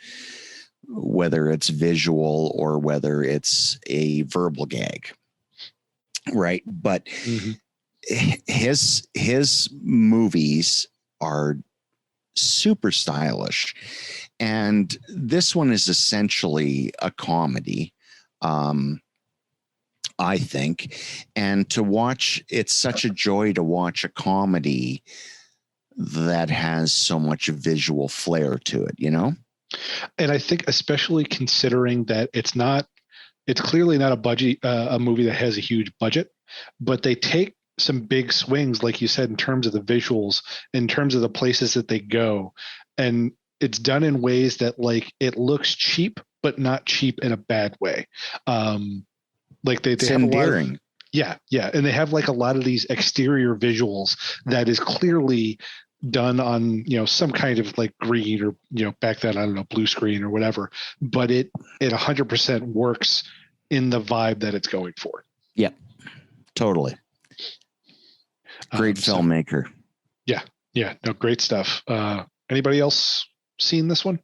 whether it's visual or whether it's a verbal gag, right? But his movies are super stylish, and this one is essentially a comedy, I think. And to watch, it's such a joy to watch a comedy that has so much visual flair to it,
And I think, especially considering that it's clearly not a movie that has a huge budget, but they take some big swings, like you said, in terms of the visuals, in terms of the places that they go. And it's done in ways that, like, it looks cheap, but not cheap in a bad way. Like they have
endearing.
Yeah. And they have like a lot of these exterior visuals that is clearly done on, some kind of like green or, back then, I don't know, blue screen or whatever, but it 100% works in the vibe that it's going for.
Yeah, totally. Great filmmaker.
Yeah. No, great stuff. Anybody else seen this one?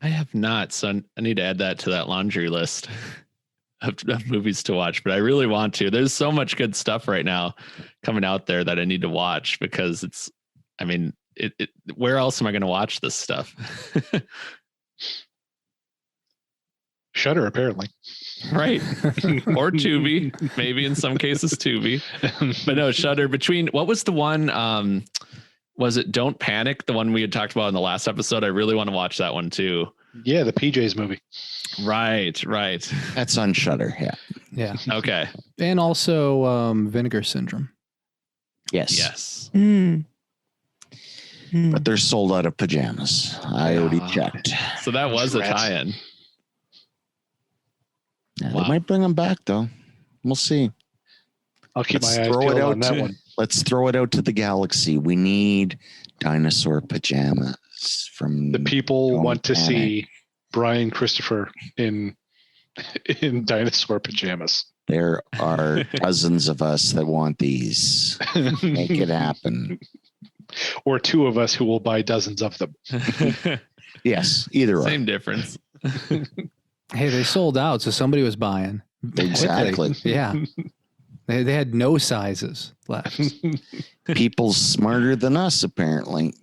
I have not, so I need to add that to that laundry list of movies to watch, but I really want to. There's so much good stuff right now coming out there that I need to watch, because where else am I going to watch this stuff?
Shudder, apparently.
Right. Or Tubi, maybe in some cases Tubi. But no, Shudder. What was the one, was it Don't Panic, the one we had talked about in the last episode? I really want to watch that one too.
Yeah, the PJs movie.
Right.
That's on Shudder.
Yeah.
Okay.
And also Vinegar Syndrome.
Yes.
But they're sold out of pajamas. I already checked.
So that was a tie-in.
Yeah, wow. They might bring them back, though. We'll see.
I'll keep my eyes peeled on that one.
Let's throw it out to the galaxy. We need dinosaur pajamas from
the people. Want to see Bryan Christopher in dinosaur pajamas.
There are dozens of us that want these. Make it happen.
Or two of us who will buy dozens of them.
Yes, either
same difference.
Hey, they sold out, so somebody was buying.
Exactly.
Yeah. They had no sizes left.
People smarter than us, apparently.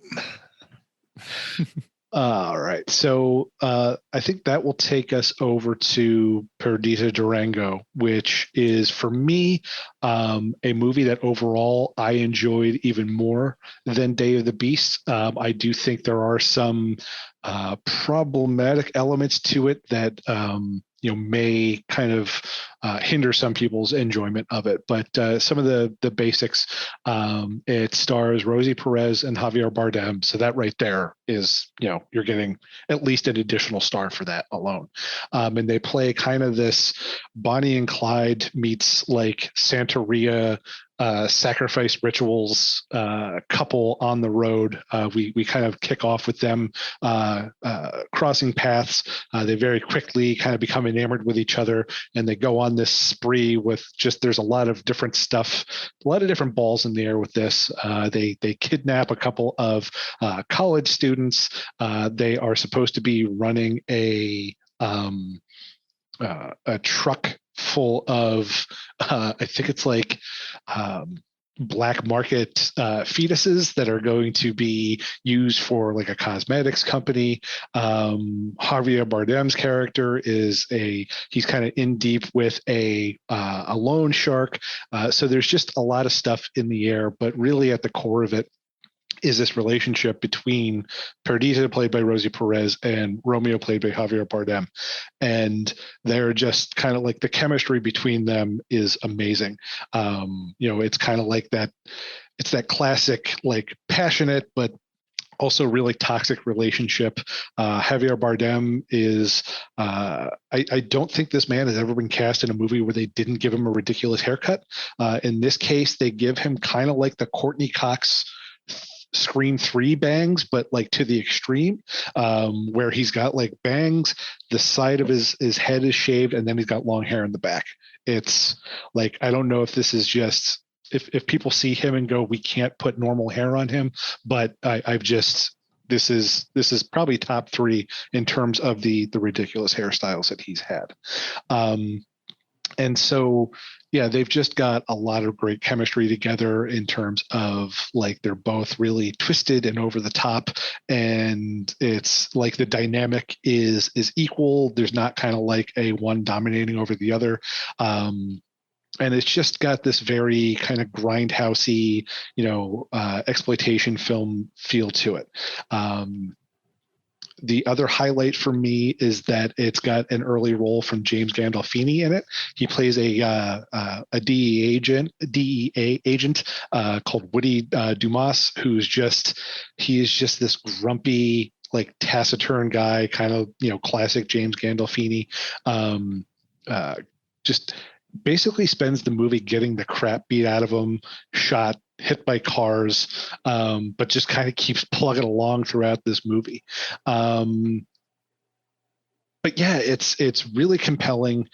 All right. So I think that will take us over to Perdita Durango, which is, for me, a movie that overall I enjoyed even more than Day of the Beast. I do think there are some problematic elements to it that may kind of hinder some people's enjoyment of it. But some of the basics, it stars Rosie Perez and Javier Bardem. So that right there is, you're getting at least an additional star for that alone. And they play kind of this Bonnie and Clyde meets like Santeria sacrifice rituals couple on the road. We kind of kick off with them crossing paths. They very quickly kind of become enamored with each other, and they go on this spree with there's a lot of different stuff, a lot of different balls in the air with this. They kidnap a couple of college students. They are supposed to be running a truck full of I think it's like black market fetuses that are going to be used for like a cosmetics company. Javier Bardem's character he's kind of in deep with a loan shark. So there's just a lot of stuff in the air, but really at the core of it, is this relationship between Perdita, played by Rosie Perez, and Romeo, played by Javier Bardem. And they're just kind of like, the chemistry between them is amazing. It's kind of like that. It's that classic, like, passionate, but also really toxic relationship. Javier Bardem is, I don't think this man has ever been cast in a movie where they didn't give him a ridiculous haircut. In this case, they give him kind of like the Courtney Cox Scream 3 bangs, but like to the extreme, where he's got like bangs, the side of his head is shaved, and then he's got long hair in the back. It's like, I don't know if this is just, if people see him and go, we can't put normal hair on him, but this is probably top 3 in terms of the ridiculous hairstyles that he's had. And so, yeah, they've just got a lot of great chemistry together in terms of, like, they're both really twisted and over the top, and it's like the dynamic is equal. There's not kind of like a one dominating over the other. And it's just got this very kind of grindhousey, exploitation film feel to it. The other highlight for me is that it's got an early role from James Gandolfini in it. He plays a DEA agent called Woody Dumas, he is just this grumpy, like, taciturn guy, kind of, classic James Gandolfini. Just basically spends the movie getting the crap beat out of him, shot, hit by cars, but just kind of keeps plugging along throughout this movie. But yeah, it's really compelling.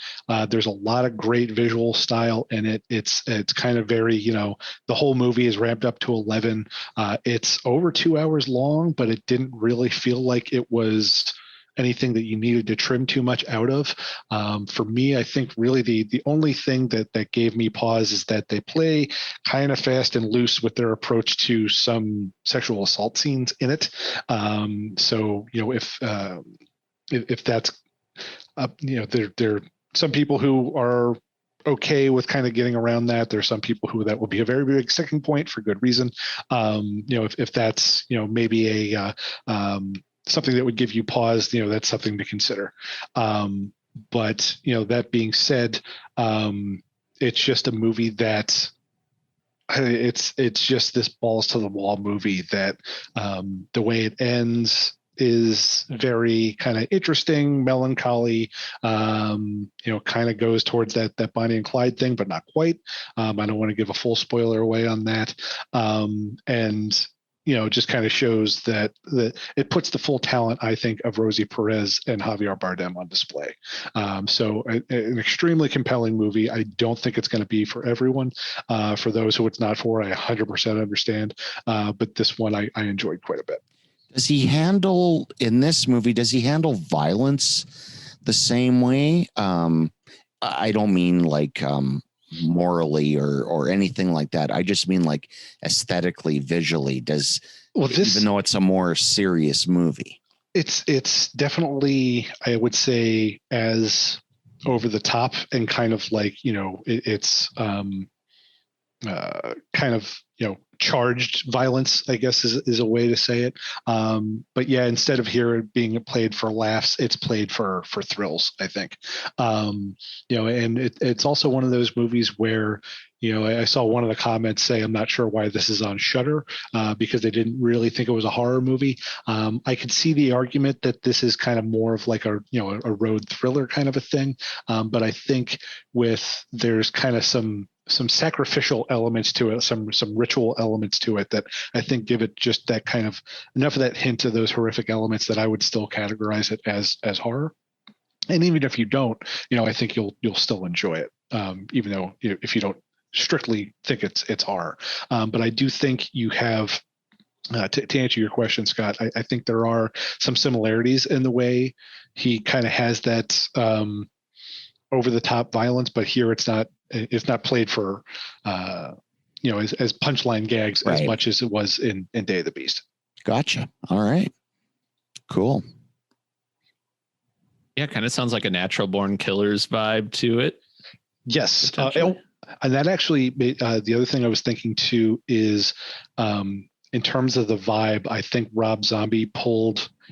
There's a lot of great visual style in it. It's kind of very, the whole movie is ramped up to 11. It's over 2 hours long, but it didn't really feel like it was anything that you needed to trim too much out of. For me, I think really the only thing that gave me pause is that they play kind of fast and loose with their approach to some sexual assault scenes in it. So, if that's, there are some people who are okay with kind of getting around that. There's some people who that will be a very big sticking point for good reason. If that's, maybe a, something that would give you pause, that's something to consider. But that being said, it's just a movie that it's just this balls to the wall movie that the way it ends is very kind of interesting, melancholy, kind of goes towards that Bonnie and Clyde thing, but not quite. I don't want to give a full spoiler away on that. And just kind of shows that it puts the full talent, I think, of Rosie Perez and Javier Bardem on display. So an extremely compelling movie. I don't think it's going to be for everyone. For those who it's not for, I 100% understand. But this one I enjoyed quite a bit.
Does he handle violence the same way? I don't mean like morally or anything like that. I just mean like aesthetically, visually. Even though it's a more serious movie, it's definitely, I would say, as over the top and kind of like, it's kind of, charged violence, I guess is a way to say it. But yeah, instead of here being played for laughs, it's played for thrills, I think. And it's also one of those movies where, I saw one of the comments say, I'm not sure why this is on Shudder, because they didn't really think it was a horror movie. I could see the argument that this is kind of more of like a road thriller kind of a thing. But I think there's kind of some sacrificial elements to it, some ritual elements to it that I think give it just that kind of enough of that hint of those horrific elements that I would still categorize it as horror. And even if you don't, I think you'll still enjoy it, even though if you don't strictly think it's horror. But I do think you have, to answer your question, Scott, I think there are some similarities in the way he kind of has that over the top violence, but here it's not played for as punchline gags, right, as much as it was in Day of the Beast. Gotcha. All right, cool.
Yeah, kind of sounds like a Natural Born Killers vibe to it.
Yes. And that actually, the other thing I was thinking too is in terms of the vibe, I think Rob Zombie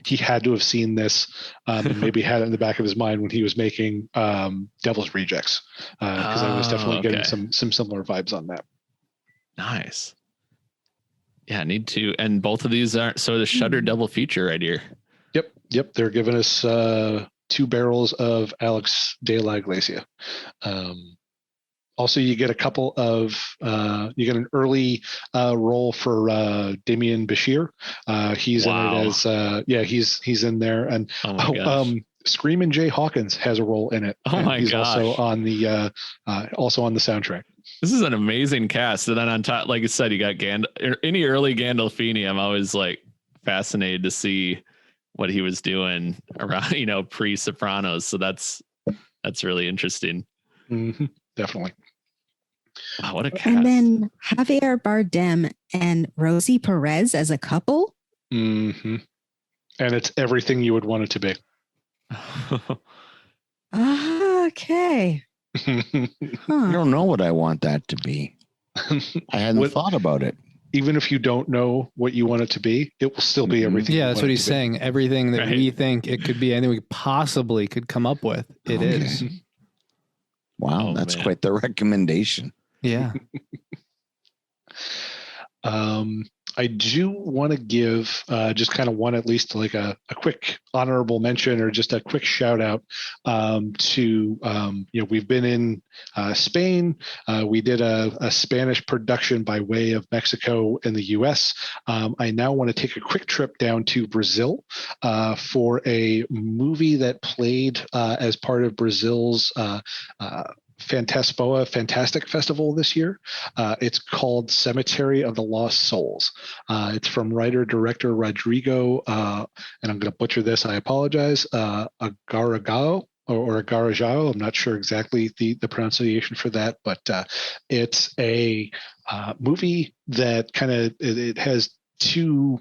he had to have seen this and maybe had it in the back of his mind when he was making Devil's Rejects, because I was definitely getting some similar vibes on that.
Nice. Yeah, I need to. And both of these are the Shudder double feature right here.
Yep. They're giving us 2 barrels of Álex de la Iglesia. Also, you get a couple of you get an early role for Damien Bashir. He's in it as he's in there, and Screamin' Jay Hawkins has a role in it. He's also on the soundtrack.
This is an amazing cast. And then on top, like I said, you got any early Gandolfini. I'm always like fascinated to see what he was doing around, pre Sopranos. So that's really interesting.
Mm-hmm, definitely.
Wow, what a cast.
And then Javier Bardem and Rosie Perez as a couple.
Mm-hmm. And it's everything you would want it to be.
Okay.
I don't know what I want that to be. I hadn't thought about it.
Even if you don't know what you want it to be, it will still be everything.
Yeah, that's what he's saying. Everything that we think it could be, anything we possibly could come up with, it is.
Wow, that's quite the recommendation.
Yeah.
I do want to give just kind of one, at least like a quick honorable mention or just a quick shout out to, we've been in Spain. We did a Spanish production by way of Mexico and the US. I now want to take a quick trip down to Brazil for a movie that played as part of Brazil's Fantastic Festival this year. It's called Cemetery of the Lost Souls. It's from writer-director Rodrigo, and I'm going to butcher this, I apologize, Agaragao or Agarajao. I'm not sure exactly the pronunciation for that, but it's a movie that it has 2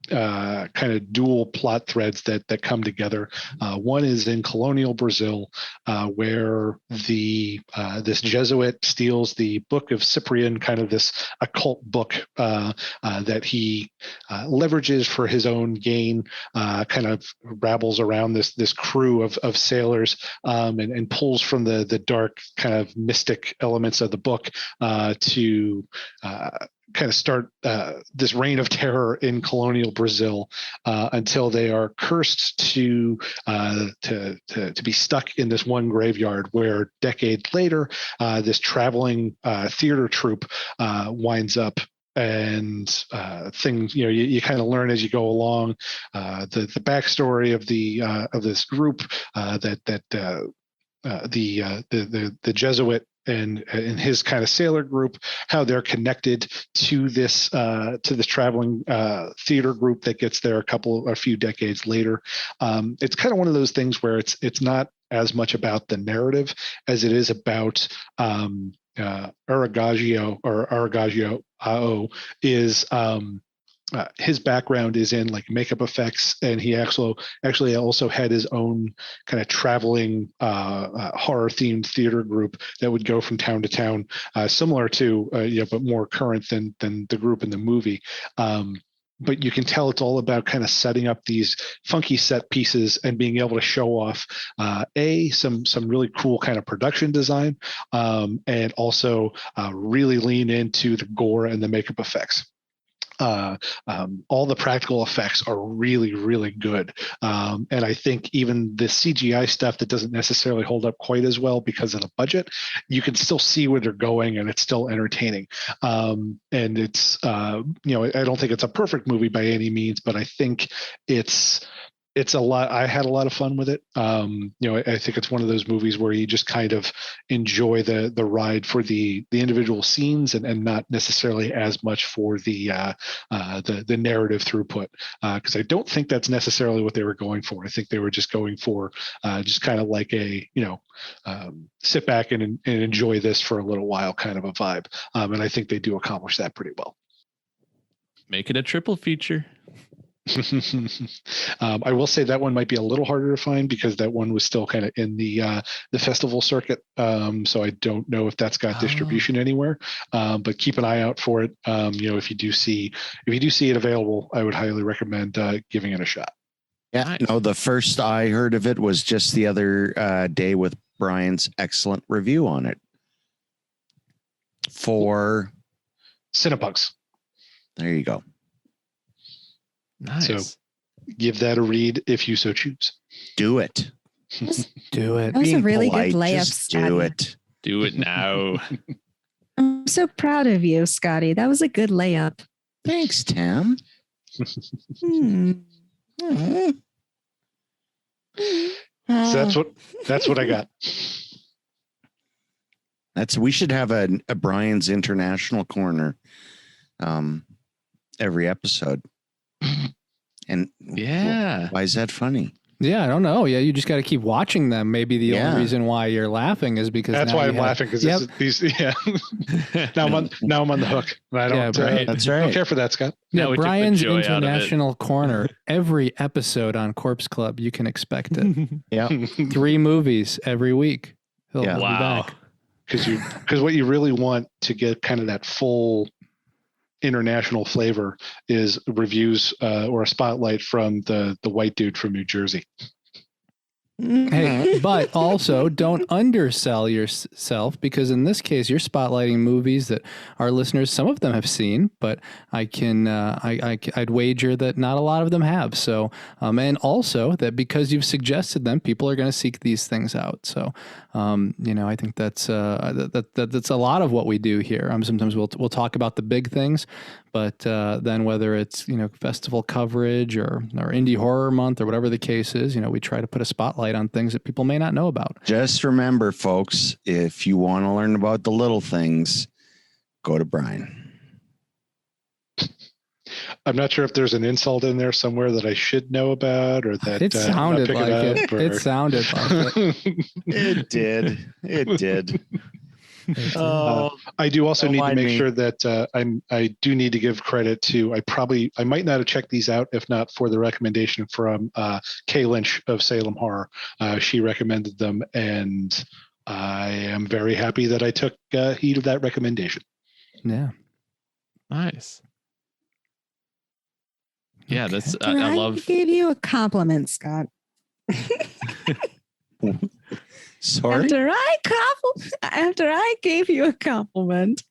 kind of dual plot threads that come together. One is in colonial Brazil, where this Jesuit steals the Book of Cyprian, kind of this occult book that he leverages for his own gain. Kind of rabbles around this crew of sailors and pulls from the dark kind of mystic elements of the book to kind of start this reign of terror in colonial Brazil until they are cursed to be stuck in this one graveyard, where decades later this traveling theater troupe winds up. And things, you kind of learn as you go along the backstory of this group, the Jesuit and his kind of sailor group, how they're connected to this traveling theater group that gets there a few decades later. It's kind of one of those things where it's not as much about the narrative as it is about Aragaggio Ao is his background is in like makeup effects, and he actually also had his own kind of traveling horror themed theater group that would go from town to town, similar to but more current than the group in the movie. But you can tell it's all about kind of setting up these funky set pieces and being able to show off some really cool kind of production design, and also really lean into the gore and the makeup effects. All the practical effects are really, really good. And I think even the CGI stuff that doesn't necessarily hold up quite as well because of the budget, you can still see where they're going and it's still entertaining. And it's, I don't think it's a perfect movie by any means, but I think it's a lot. I had a lot of fun with it. I think it's one of those movies where you just kind of enjoy the ride for the individual scenes and not necessarily as much for the narrative throughput. Because I don't think that's necessarily what they were going for. I think they were just going for just kind of like a sit back and enjoy this for a little while kind of a vibe. And I think they do accomplish that pretty well.
Make it a triple feature.
I will say that one might be a little harder to find because that one was still kind of in the festival circuit. So I don't know if that's got distribution anywhere. But keep an eye out for it. If you do see it available, I would highly recommend giving it a shot.
Yeah,
Nice.
no, the first I heard of it was just the other day with Brian's excellent review on it. For
Cinepugs.
there you go.
Nice.
So give that a read if you so choose.
Do it.
Do it.
That was a
Being
really
polite,
good layup,
just do
Scotty.
it.
Do it now.
I'm so proud of you, Scotty. That was a good layup.
Thanks, Tim.
Hmm.
So that's what I got.
We should have a Brian's International Corner every episode. And
Yeah.
why is that funny?
Yeah, I don't know. Yeah, you just got to keep watching them. Maybe the
Yeah.
only reason why you're laughing is because
That's
now
why
you
I'm
have-
laughing because
Yep.
now I'm on the hook. I don't,
Yeah, right.
That's
don't
right.
care for that, Scott.
Now
Yeah,
we took the
Brian's
joy out of it.
International Corner. Every episode on Corpse Club, you can expect it.
Yeah.
3 movies every week. He'll
Yeah.
be
Wow.
back.
Because what you really want to get kind of that full international flavor is reviews or a spotlight from the white dude from New Jersey.
Hey, but also don't undersell yourself, because in this case you're spotlighting movies that our listeners, some of them have seen, but I can I'd wager that not a lot of them have. So and also that because you've suggested them, people are going to seek these things out. So I think that's that's a lot of what we do here. Sometimes we'll talk about the big things, but then whether it's festival coverage or indie horror month or whatever the case is, we try to put a spotlight on things that people may not know about.
Just remember, folks, if you want to learn about the little things, go to Brian.
I'm not sure if there's an insult in there somewhere that I should know about or that
It
I'm not
sounded
picking
like
up,
it.
or-
It sounded like it.
It did. It did.
I do also
Don't
need to
mind
make
me.
sure that I do need to give credit to I might not have checked these out if not for the recommendation from Kay Lynch of Salem Horror. She recommended them, and I am very happy that I took heed of that recommendation.
Yeah.
Nice. Yeah,
Okay.
that's
I
I love.
gave you a compliment, Scott.
Sorry.
After I gave you a compliment,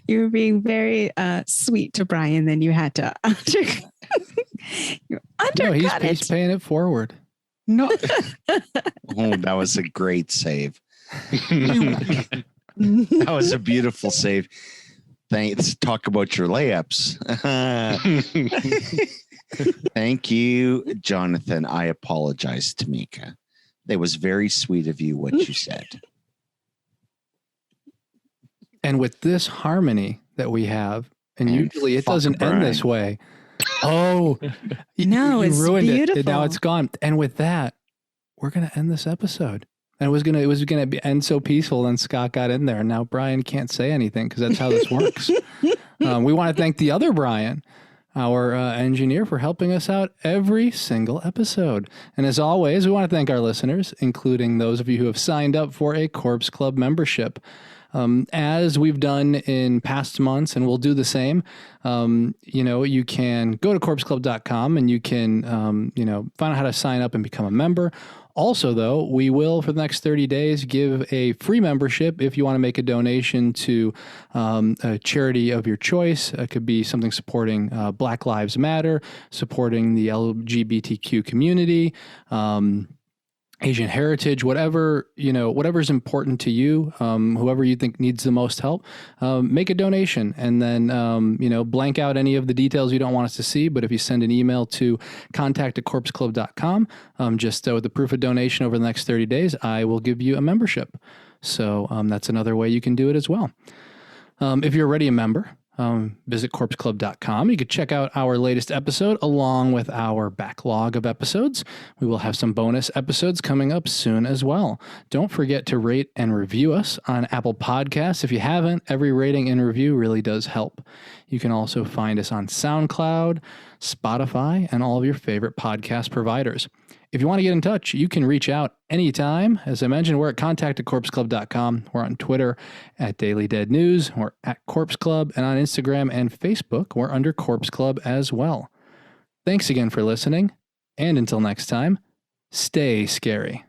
you were being very sweet to Brian. Then you had to you
No,
undercut
he's
it.
paying it forward.
No. Oh, that was a great save. That was a beautiful save. Thanks. Talk about your layups. Thank you, Jonathan. I apologize, Tamika. That was very sweet of you, what you said.
And with this harmony that we have, and
And
usually it
fuck
doesn't end this way. Oh,
No,
you
it's
ruined it.
beautiful.
Now it's gone. And with that, we're gonna end this episode. And it was gonna end so peaceful. And Scott got in there, and now Brian can't say anything because that's how this works. We want to thank the other Brian, our engineer, for helping us out every single episode. And as always, we want to thank our listeners, including those of you who have signed up for a Corpse Club membership. As we've done in past months, and we'll do the same, you can go to corpseclub.com and you can, find out how to sign up and become a member. Also, though, we will, for the next 30 days, give a free membership if you want to make a donation to a charity of your choice. It could be something supporting Black Lives Matter, supporting the LGBTQ community, Asian heritage, whatever's important to you, whoever you think needs the most help, make a donation, and then, blank out any of the details you don't want us to see. But if you send an email to contact@corpseclub.com, just with the proof of donation over the next 30 days, I will give you a membership. So that's another way you can do it as well. If you're already a member, visit corpseclub.com. You can check out our latest episode along with our backlog of episodes. We will have some bonus episodes coming up soon as well. Don't forget to rate and review us on Apple Podcasts. If you haven't, every rating and review really does help. You can also find us on SoundCloud, Spotify, and all of your favorite podcast providers. If you want to get in touch, you can reach out anytime. As I mentioned, we're at contact@corpseclub.com. We're on Twitter at Daily Dead News. We're at Corpse Club, and on Instagram and Facebook, we're under Corpse Club as well. Thanks again for listening, and until next time, stay scary.